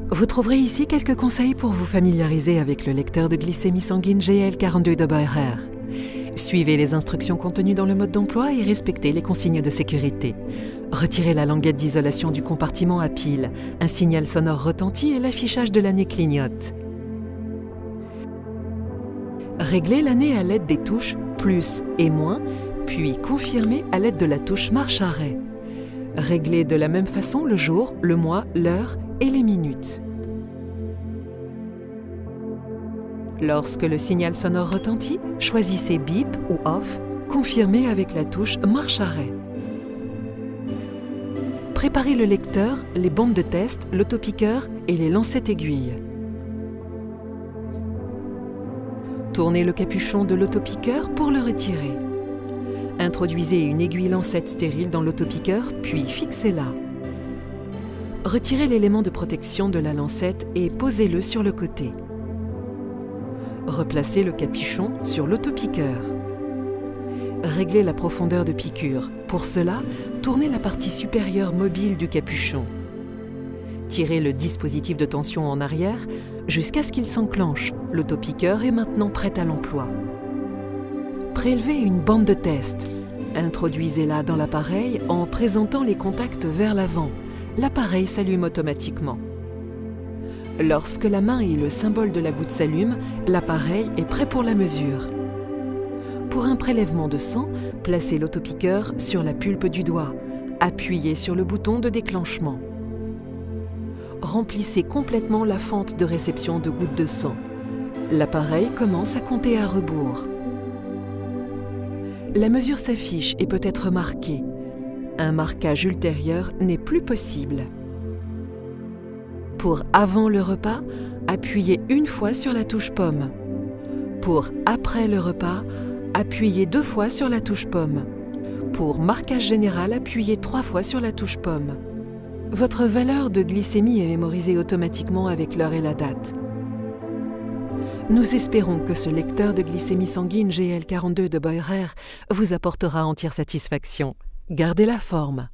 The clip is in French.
Vous trouverez ici quelques conseils pour vous familiariser avec le lecteur de glycémie sanguine GL42 de Boehrer. Suivez les instructions contenues dans le mode d'emploi et respectez les consignes de sécurité. Retirez la languette d'isolation du compartiment à pile. Un signal sonore retentit et l'affichage de l'année clignote. Réglez l'année à l'aide des touches plus et moins, puis confirmez à l'aide de la touche marche-arrêt. Réglez de la même façon le jour, le mois, l'heure et les minutes. Lorsque le signal sonore retentit, choisissez bip ou off, confirmez avec la touche marche-arrêt. Préparez le lecteur, les bandes de test, l'autopiqueur et les lancettes aiguilles. Tournez le capuchon de l'autopiqueur pour le retirer. Introduisez une aiguille lancette stérile dans l'autopiqueur, puis fixez-la. Retirez l'élément de protection de la lancette et posez-le sur le côté. Replacez le capuchon sur l'autopiqueur. Réglez la profondeur de piqûre. Pour cela, tournez la partie supérieure mobile du capuchon. Tirez le dispositif de tension en arrière jusqu'à ce qu'il s'enclenche. L'autopiqueur est maintenant prêt à l'emploi. Prélevez une bande de test. Introduisez-la dans l'appareil en présentant les contacts vers l'avant. L'appareil s'allume automatiquement. Lorsque la main et le symbole de la goutte s'allument, l'appareil est prêt pour la mesure. Pour un prélèvement de sang, placez l'autopiqueur sur la pulpe du doigt. Appuyez sur le bouton de déclenchement. Remplissez complètement la fente de réception de gouttes de sang. L'appareil commence à compter à rebours. La mesure s'affiche et peut être marquée. Un marquage ultérieur n'est plus possible. Pour avant le repas, appuyez une fois sur la touche pomme. Pour après le repas, appuyez 2 fois sur la touche pomme. Pour marquage général, appuyez 3 fois sur la touche pomme. Votre valeur de glycémie est mémorisée automatiquement avec l'heure et la date. Nous espérons que ce lecteur de glycémie sanguine GL42 de Boehrer vous apportera entière satisfaction. Gardez la forme.